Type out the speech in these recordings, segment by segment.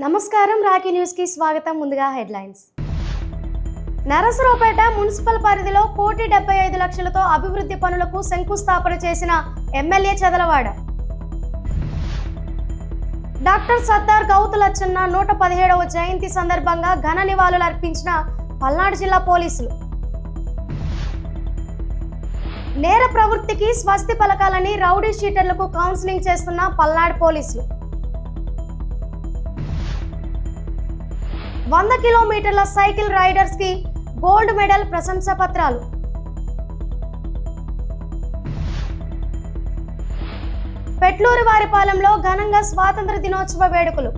నమస్కారం Rocky news కి స్వాగతం. ముందుగా హెడ్లైన్స్. నరసరావుపేట మున్సిపల్ పరిధిలో 1,75,00,000తో అభివృద్ధి పనులకు శంకుస్థాపన చేసిన ఎమ్మెల్యే చదలవాడ. డాక్టర్ సర్దార్ గౌతు లచ్చన్న 117వ జయంతి సందర్భంగా ఘన నివాళులు అర్పించిన పల్నాడు జిల్లా పోలీసులు. నేర ప్రవృత్తికి స్వస్తి పలకాలని రౌడీ షీటర్లకు కౌన్సిలింగ్ చేస్తున్న పల్నాడు పోలీసులు. 100 కిలోమీటర్ల సైకిల్ రైడర్స్ కి గోల్డ్ మెడల్ ప్రశంసా పత్రాలు. పెట్లూరు వారిపాలెంలో ఘనంగా స్వాతంత్ర దినోత్సవ వేడుకలు.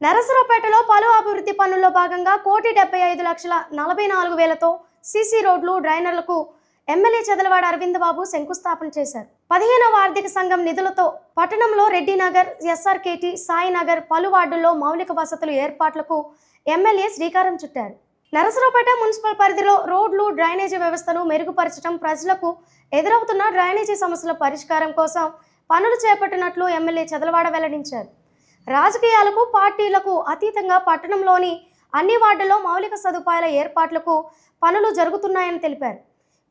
నరసరావుపేటలో పలు అభివృద్ధి పనుల్లో భాగంగా 1,75,44,000తో సీసీ రోడ్లు, డ్రైనర్లకు ఎమ్మెల్యే చదలవాడ అరవింద్ బాబు శంకుస్థాపన చేశారు. 15వ ఆర్థిక సంఘం నిధులతో పట్టణంలో రెడ్డినగర్, ఎస్ఆర్కేటీ, సాయినగర్ పలు వార్డుల్లో మౌలిక వసతులు ఏర్పాట్లకు ఎమ్మెల్యే శ్రీకారం చుట్టారు. నరసరావుపేట మున్సిపల్ పరిధిలో రోడ్లు, డ్రైనేజీ వ్యవస్థను మెరుగుపరచడం, ప్రజలకు ఎదురవుతున్న డ్రైనేజీ సమస్యల పరిష్కారం కోసం పనులు చేపట్టినట్లు ఎమ్మెల్యే చదలవాడ వెల్లడించారు. రాజకీయాలకు, పార్టీలకు అతీతంగా పట్టణంలోని అన్ని వార్డుల్లో మౌలిక సదుపాయాల ఏర్పాట్లకు పనులు జరుగుతున్నాయని తెలిపారు.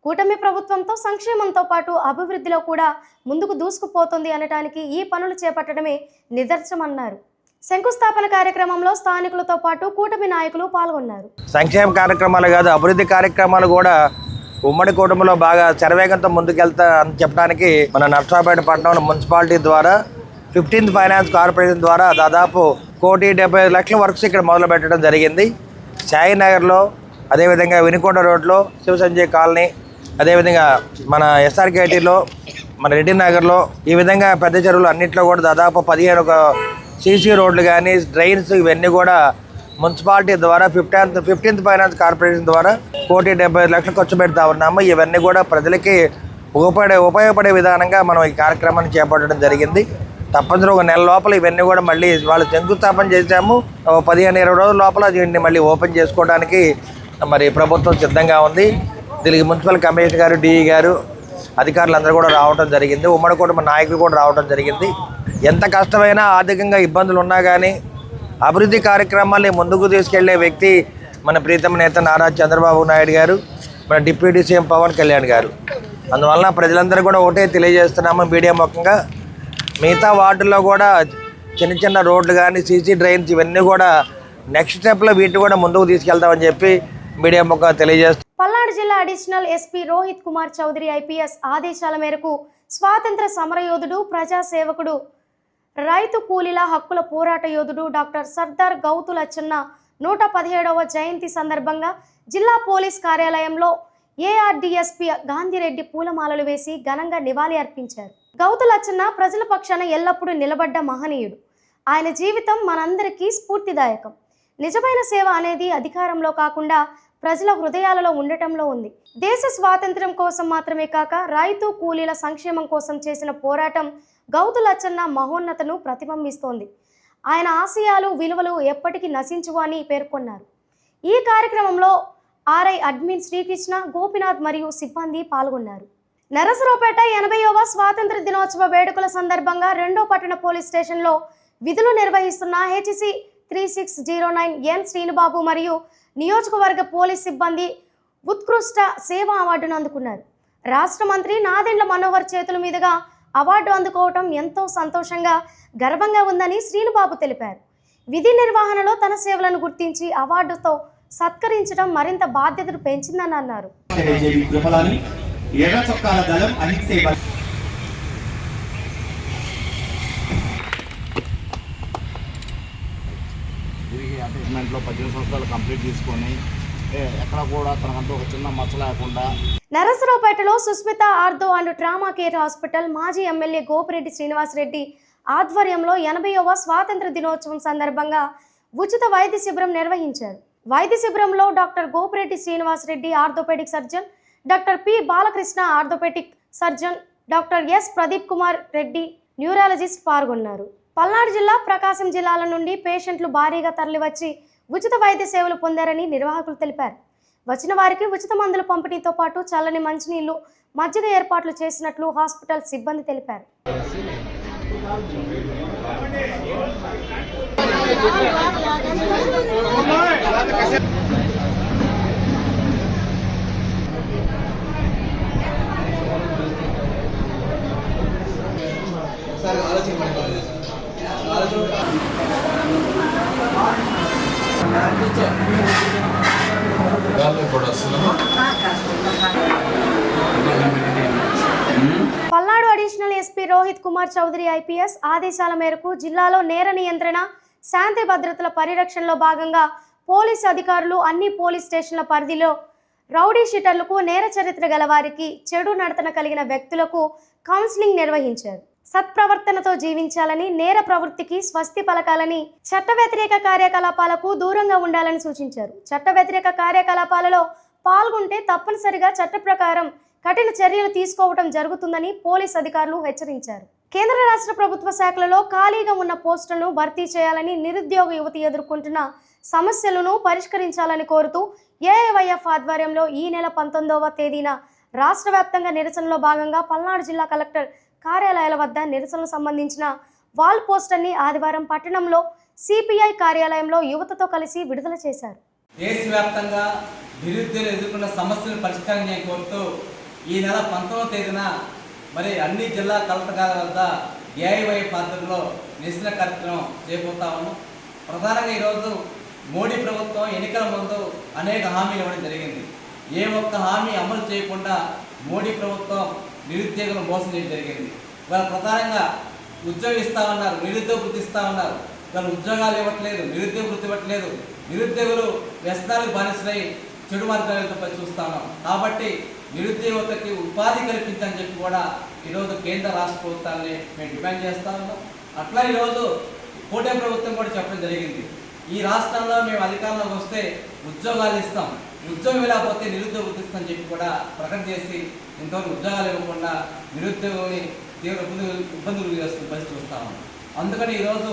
కూటమి ప్రభుత్వంతో సంక్షేమంతో పాటు అభివృద్ధిలో కూడా ముందుకు దూసుకుపోతుంది అనడానికి ఈ పనులు చేపట్టడమే నిదర్శనమన్నారు. శంకుస్థాపన కార్యక్రమంలో స్థానికులతో పాటు కూటమి నాయకులు పాల్గొన్నారు. సంక్షేమ కార్యక్రమాలు కాదు, అభివృద్ధి కార్యక్రమాలు కూడా ఉమ్మడి కుటుంబంలో బాగా శరవేగంతో ముందుకెళ్తా అని చెప్పడానికి మన నర్సాపేట పట్టణం మున్సిపాలిటీ ద్వారా 15th ఫైనాన్స్ కార్పొరేషన్ ద్వారా దాదాపు 1,75,00,000 వర్క్స్ ఇక్కడ మొదలు పెట్టడం జరిగింది. సాయినగర్లో, అదేవిధంగా వినుకొండ రోడ్లో, శివసంజయ్ కాలనీ, అదేవిధంగా మన ఎస్ఆర్కేటీలో, మన రెడ్డినగర్లో, ఈ విధంగా పెద్ద చెరువులు అన్నింటిలో కూడా దాదాపు 15 సీసీ రోడ్లు కానీ, డ్రైన్స్ ఇవన్నీ కూడా మున్సిపాలిటీ ద్వారా 15th ఫైనాన్స్ కార్పొరేషన్ ద్వారా 1,75,00,000 ఖర్చు పెడతా ఉన్నాము. ఇవన్నీ కూడా ప్రజలకి ఉపయోగపడే విధానంగా మనం ఈ కార్యక్రమాన్ని చేపట్టడం జరిగింది. తప్పనిసరిగా ఒక నెల లోపల ఇవన్నీ కూడా మళ్ళీ వాళ్ళు శంకుస్థాపన చేశాము. 15-20 రోజుల లోపల దీన్ని మళ్ళీ ఓపెన్ చేసుకోవడానికి మరి ప్రభుత్వం సిద్ధంగా ఉంది. దీనికి మున్సిపల్ కమిషనర్ గారు, డిఈ గారు, అధికారులు అందరూ కూడా రావడం జరిగింది. ఉమ్మడి కుటుంబ నాయకులు కూడా రావడం జరిగింది. ఎంత కష్టమైనా, ఆర్థికంగా ఇబ్బందులు ఉన్నా కానీ అభివృద్ధి కార్యక్రమాల్ని ముందుకు తీసుకెళ్లే వ్యక్తి మన ప్రీతమ నేత నారా చంద్రబాబు నాయుడు గారు, మన డిప్యూటీ సీఎం పవన్ కళ్యాణ్ గారు. అందువలన ప్రజలందరూ కూడా ఒకటే తెలియజేస్తున్నాము మీడియా ముఖంగా, మిగతా వార్డుల్లో కూడా చిన్న చిన్న రోడ్లు కానీ, సీసీ డ్రైన్స్ ఇవన్నీ కూడా నెక్స్ట్ స్టెప్లో వీటిని కూడా ముందుకు తీసుకెళ్తామని చెప్పి మీడియా ముఖంగా తెలియజేస్తాం. పల్నాడు జిల్లా additional SP Rohit Kumar Chaudhary IPS ఆదేశాల మేరకు స్వాతంత్ర సమరయోధుడు, ప్రజాసేవకుడు, రైతు కూలీల హక్కుల పోరాట యోధుడు డాక్టర్ సర్దార్ గౌతు లచ్చన్న 117వ జయంతి సందర్భంగా జిల్లా పోలీస్ కార్యాలయంలో ఏఆర్డీఎస్పీ గాంధీరెడ్డి పూలమాలలు వేసి ఘనంగా నివాళి అర్పించారు. గౌతు లచ్చన్న ప్రజల పక్షాన ఎల్లప్పుడూ నిలబడ్డ మహనీయుడు. ఆయన జీవితం మనందరికీ స్ఫూర్తిదాయకం. నిజమైన సేవ అనేది అధికారంలో కాకుండా ప్రజల హృదయాలలో ఉండటంలో ఉంది. దేశ స్వాతంత్ర్యం కోసం మాత్రమే కాక రైతు కూలీల సంక్షేమం కోసం చేసిన పోరాటం గౌతు లచ్చన్న మహోన్నతను ప్రతిబింబిస్తోంది. ఆయన ఆశయాలు, విలువలు ఎప్పటికీ నశించువు అని పేర్కొన్నారు. ఈ కార్యక్రమంలో ఆర్ఐ అడ్మిన్ శ్రీకృష్ణ, గోపినాథ్ మరియు సిబ్బంది పాల్గొన్నారు. నరసరావుపేట 80వ స్వాతంత్ర దినోత్సవ వేడుకల సందర్భంగా 2వ పట్టణ పోలీస్ స్టేషన్లో విధులు నిర్వహిస్తున్న హెచ్సి 3609 శ్రీనుబాబు మరియు నియోజకవర్గ పోలీస్ సిబ్బంది ఉత్కృష్ట సేవా అవార్డును అందుకున్నారు. రాష్ట్ర మంత్రి నాదెండ్ల మనోహర్ చేతుల మీదుగా అవార్డు అందుకోవటం ఎంతో సంతోషంగా, గర్వంగా ఉందని శ్రీనుబాబు తెలిపారు. విధి నిర్వహణలో తన సేవలను గుర్తించి అవార్డుతో సత్కరించడం మరింత బాధ్యతను పెంచిందని అన్నారు. అపార్ట్మెంట్లో 18 సంవత్సరాలు కంప్లీట్ చేసుకొని ఎక్కడ కూడా తనకంటూ ఒక చిన్న మచ్చ లేకుండా. నరసరావుపేటలో Susmitha ortho and trauma care hospital మాజీ ఎమ్మెల్యే గోపిరెడ్డి శ్రీనివాసరెడ్డి ఆధ్వర్యంలో 80వ స్వాతంత్ర దినోత్సవం సందర్భంగా ఉచిత వైద్య శిబిరం నిర్వహించారు. వైద్య శిబిరంలో doctor Gopireddy Srinivasareddy orthopaedic surgeon, doctor P Balakrishna orthopaedic surgeon, doctor S Pradeep Kumar Reddy neurologist పాల్గొన్నారు. పల్నాడు జిల్లా, ప్రకాశం జిల్లాల నుండి పేషెంట్లు భారీగా తరలివచ్చి ఉచిత వైద్య సేవలు పొందారని నిర్వాహకులు తెలిపారు. వచ్చిన వారికి ఉచిత మందుల పంపిణీతో పాటు చల్లని మంచినీళ్లు, మజ్జిగ ఏర్పాట్లు చేసినట్లు హాస్పిటల్ సిబ్బంది తెలిపారు. Palnadu additional SP Rohit Kumar Chaudhary IPS ఆదేశాల మేరకు జిల్లాలో నేర నియంత్రణ, శాంతి భద్రతల పరిరక్షణలో భాగంగా పోలీసు అధికారులు అన్ని పోలీస్ స్టేషన్ల పరిధిలో రౌడీ షీటర్లకు, నేర చరిత్ర గల వారికి, చెడు నడతన కలిగిన వ్యక్తులకు కౌన్సిలింగ్ నిర్వహించారు. సత్ప్రవర్తనతో జీవించాలని, నేర ప్రవృత్తికి స్వస్తి పలకాలని, చట్ట వ్యతిరేక కార్యకలాపాలకు దూరంగా ఉండాలని సూచించారు. చట్ట వ్యతిరేక కార్యకలాపాలలో పాల్గొంటే తప్పనిసరిగా చట్ట ప్రకారం కఠిన చర్యలు తీసుకోవడం జరుగుతుందని పోలీస్ అధికారులు హెచ్చరించారు. కేంద్ర రాష్ట్ర ప్రభుత్వ శాఖలలో ఖాళీగా ఉన్న పోస్టులను భర్తీ చేయాలని, నిరుద్యోగ యువతి ఎదుర్కొంటున్న సమస్యలను పరిష్కరించాలని కోరుతూ ఏఐవైఎఫ్ ఆధ్వర్యంలో ఈ నెల 19వ తేదీన రాష్ట్ర వ్యాప్తంగా నిరసనలో భాగంగా పల్నాడు జిల్లా కలెక్టర్ కార్యాలయాల వద్ద నిరసనకు సంబంధించిన వాల్ పోస్టర్ని ఆదివారం పట్టణంలో సిపిఐ కార్యాలయంలో యువతతో కలిసి విడుదల చేశారు. దేశవ్యాప్తంగా నిరుద్యోగులు ఎదుర్కొన్న సమస్యలను పరిష్కారం కోరుతూ ఈ నెల 19వ తేదీన మరి అన్ని జిల్లా కలెక్టర్ వద్ద ఏఐవైఎఫ్ ఆధ్వర్యంలో నిరసన కార్యక్రమం చేయబోతాము. ప్రధానంగా ఈరోజు మోడీ ప్రభుత్వం ఎన్నికల ముందు అనేక హామీలు ఇవ్వడం జరిగింది. ఏ ఒక్క హామీ అమలు చేయకుండా మోడీ ప్రభుత్వం నిరుద్యోగులను మోసం చేయడం జరిగింది. వాళ్ళు ప్రధానంగా ఉద్యోగం ఇస్తామన్నారు, నిరుద్యోగ వృత్తి ఇస్తామన్నారు. వాళ్ళు ఉద్యోగాలు ఇవ్వట్లేదు, నిరుద్యోగ వృత్తి ఇవ్వట్లేదు. నిరుద్యోగులు వ్యసనాలకు బానిసలై చెడు మార్గాలతో చూస్తాము. కాబట్టి నిరుద్యోగతకి ఉపాధి కల్పించని చెప్పి కూడా ఈరోజు కేంద్ర రాష్ట్ర ప్రభుత్వాన్ని మేము డిమాండ్ చేస్తా ఉన్నాం. అట్లా ఈరోజు కూటమి ప్రభుత్వం కూడా చెప్పడం జరిగింది, ఈ రాష్ట్రంలో మేము అధికారంలోకి వస్తే ఉద్యోగాలు ఇస్తాం, ఉద్యోగం లేకపోతే నిరుద్యోగ వృత్తి ఇస్తామని చెప్పి కూడా ప్రకటన చేసి ఇంతవరకు ఉద్యోగాలు ఇవ్వకుండా నిరుద్యోగాన్ని తీవ్ర ఇబ్బందులు చేస్తున్న పరిస్థితి చూస్తా ఉన్నాం. అందుకని ఈరోజు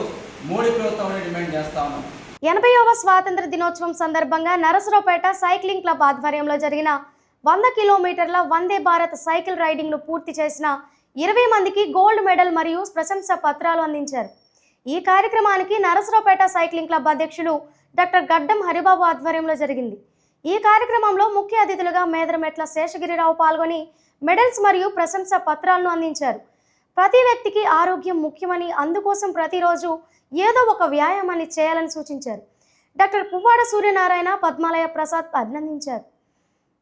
మోడీ ప్రభుత్వం డిమాండ్ చేస్తా ఉన్నాం. 80వ స్వాతంత్ర దినోత్సవం సందర్భంగా నరసరావుపేట సైక్లింగ్ క్లబ్ ఆధ్వర్యంలో జరిగిన 100 కిలోమీటర్ల వందే భారత్ సైకిల్ రైడింగ్ను పూర్తి చేసిన 20 మందికి గోల్డ్ మెడల్ మరియు ప్రశంసా పత్రాలు అందించారు. ఈ కార్యక్రమానికి నరసరావుపేట సైక్లింగ్ క్లబ్ అధ్యక్షులు డాక్టర్ గడ్డం హరిబాబు ఆధ్వర్యంలో జరిగింది. ఈ కార్యక్రమంలో ముఖ్య అతిథులుగా మేదరమెట్ల శేషగిరిరావు పాల్గొని మెడల్స్ మరియు ప్రశంసా పత్రాలను అందించారు. ప్రతి వ్యక్తికి ఆరోగ్యం ముఖ్యమని, అందుకోసం ప్రతిరోజు ఏదో ఒక వ్యాయామాన్ని చేయాలని సూచించారు. డాక్టర్ పువ్వాడ సూర్యనారాయణ, పద్మాలయ ప్రసాద్ అభినందించారు.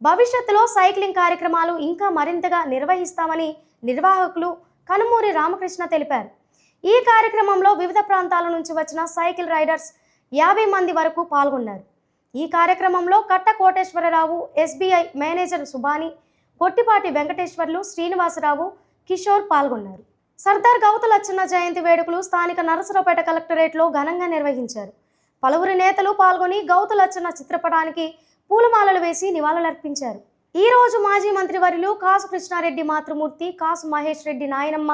భవిష్యత్తులో సైక్లింగ్ కార్యక్రమాలు ఇంకా మరింతగా నిర్వహిస్తామని నిర్వాహకులు కనుమూరి రామకృష్ణ తెలిపారు. ఈ కార్యక్రమంలో వివిధ ప్రాంతాల నుంచి వచ్చిన సైకిల్ రైడర్స్ 50 మంది వరకు పాల్గొన్నారు. ఈ కార్యక్రమంలో కట్ట కోటేశ్వరరావు, ఎస్బీఐ మేనేజర్ సుబాని, గొట్టిపాటి వెంకటేశ్వర్లు, శ్రీనివాసరావు, కిషోర్ పాల్గొన్నారు. సర్దార్ గౌతులచ్చన్న జయంతి వేడుకలు స్థానిక నరసరావుపేట కలెక్టరేట్లో ఘనంగా నిర్వహించారు. పలువురు నేతలు పాల్గొని గౌతులచ్చన్న చిత్రపటానికి పూలమాలలు వేసి నివాళులర్పించారు. ఈ రోజు మాజీ మంత్రివర్యులు కాసు కృష్ణారెడ్డి మాతృమూర్తి, కాసు మహేష్ రెడ్డి నాయనమ్మ,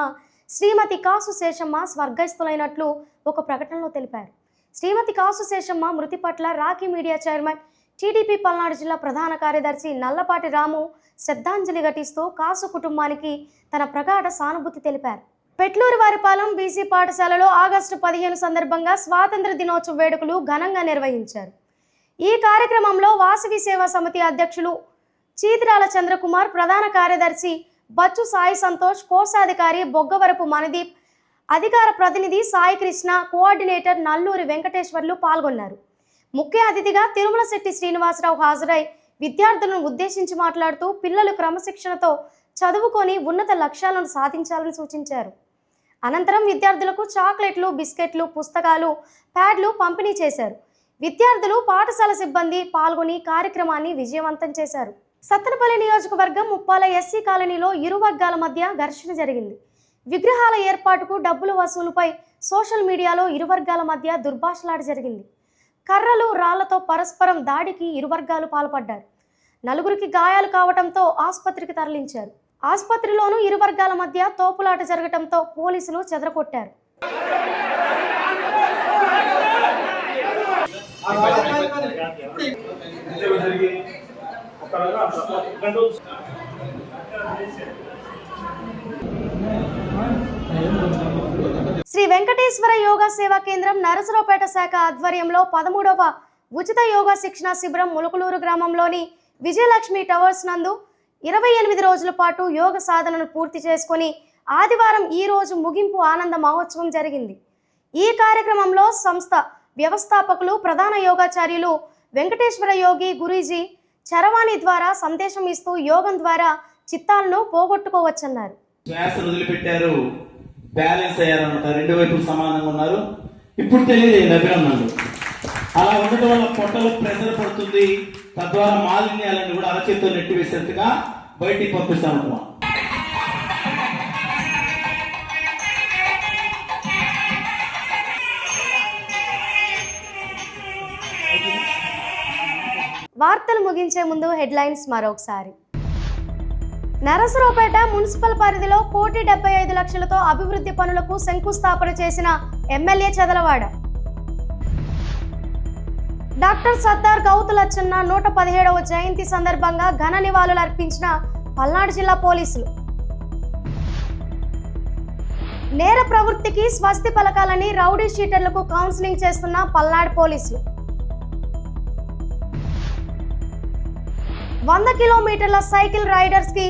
శ్రీమతి కాసు శేషమ్మ స్వర్గస్థులైనట్లు ఒక ప్రకటనలో తెలిపారు. శ్రీమతి కాసు శేషమ్మ మృతి పట్ల Rakhi media chairman, TDP Palnadu జిల్లా ప్రధాన కార్యదర్శి నల్లపాటి రాము శ్రద్ధాంజలి ఘటిస్తూ కాసు కుటుంబానికి తన ప్రగాఢ సానుభూతి తెలిపారు. పెట్లూరు వారిపాలెం బీసీ పాఠశాలలో ఆగస్టు 15 సందర్భంగా స్వాతంత్ర దినోత్సవ వేడుకలు ఘనంగా నిర్వహించారు. ఈ కార్యక్రమంలో వాసవి సేవా సమితి అధ్యక్షులు చీతిరాల చంద్రకుమార్, ప్రధాన కార్యదర్శి బచ్చు సాయి సంతోష్, కోశాధికారి బొగ్గవరపు మనదీప్, అధికార ప్రతినిధి సాయి కృష్ణ, కోఆర్డినేటర్ నల్లూరి వెంకటేశ్వర్లు పాల్గొన్నారు. ముఖ్య అతిథిగా తిరుమల శెట్టి శ్రీనివాసరావు హాజరై విద్యార్థులను ఉద్దేశించి మాట్లాడుతూ పిల్లలు క్రమశిక్షణతో చదువుకొని ఉన్నత లక్ష్యాలను సాధించాలని సూచించారు. అనంతరం విద్యార్థులకు చాక్లెట్లు, బిస్కెట్లు, పుస్తకాలు, ప్యాడ్లు పంపిణీ చేశారు. విద్యార్థులు, పాఠశాల సిబ్బంది పాల్గొని కార్యక్రమాన్ని విజయవంతం చేశారు. సత్తెనపల్లి నియోజకవర్గం ముప్పాల ఎస్సీ కాలనీలో ఇరు వర్గాల మధ్య ఘర్షణ జరిగింది. విగ్రహాల ఏర్పాటుకు డబ్బుల వసూలుపై సోషల్ మీడియాలో ఇరు వర్గాల మధ్య దుర్భాషలాట జరిగింది. కర్రలు, రాళ్లతో పరస్పరం దాడికి ఇరు వర్గాలు పాల్పడ్డారు. 4గురికి గాయాలు కావడంతో ఆసుపత్రికి తరలించారు. ఆసుపత్రిలోనూ ఇరు వర్గాల మధ్య తోపులాట జరగడంతో పోలీసులు చెదరగొట్టారు. శ్రీ వెంకటేశ్వర యోగా సేవా కేంద్రం నరసరావుపేట శాఖ ఆధ్వర్యంలో 13వ ఉచిత యోగా శిక్షణ శిబిరం ములుకులూరు గ్రామంలోని విజయలక్ష్మి టవర్స్ నందు 28 రోజుల పాటు యోగ సాధనను పూర్తి చేసుకొని ఆదివారం ఈ రోజు ముగింపు ఆనంద మహోత్సవం జరిగింది. ఈ కార్యక్రమంలో సంస్థ వ్యవస్థాపకులు ప్రధాన యోగాచార్యులు వెంకటేశ్వర యోగి గురూజీ చరవాణి ద్వారా సందేశం ఇస్తూ యోగం ద్వారా చిత్తాలను పోగొట్టుకోవచ్చన్నారు. శ్వాసను వదిలిపెట్టారు, బ్యాలెన్స్ అయ్యారన్నమాట, రెండు వైపులు సమానంగా ఉన్నారు. ఇప్పుడు తెలియదు అభినందనలు. అలా ఉండటం వల్ల పొట్టలో ప్రెషర్ పడుతుంది, తద్వారా మాలిన్యాలను కూడా అరచేతితో నెట్టివేసేట్టుగా బయటికి పంపిస్తా ఉంటాం. వార్తలు ముగించే ముందు హెడ్లైన్స్ మరొకసారి. నరసరావుపేట మున్సిపల్ పరిధిలో 1,75,00,000తో అభివృద్ధి పనులకు శంకుస్థాపన చేసిన ఎమ్మెల్యే చదలవాడ. డాక్టర్ సర్దార్ గౌతులచ్చన్న 117వ జయంతి సందర్భంగా ఘన నివాళులు అర్పించిన పల్నాడు జిల్లా పోలీసులు. నేర ప్రవృత్తికి స్వస్తి పలకాలని రౌడీ షీటర్లకు కౌన్సిలింగ్ చేస్తున్న పల్నాడు పోలీసులు. 100 కిలోమీటర్ల సైకిల్ రైడర్స్ కి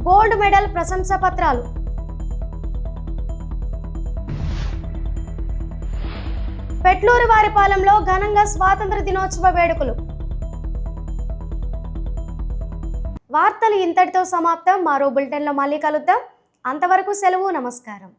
గోల్డ్ మెడల్ ప్రశంసా పత్రాలు. పెట్లూరు వారిపాలెంలో ఘనంగా స్వాతంత్ర దినోత్సవ వేడుకలు. వార్తలు ఇంతటితో సమాప్తం. మరో బులెటిన్లో మళ్ళీ కలుద్దాం. అంతవరకు సెలవు. నమస్కారం.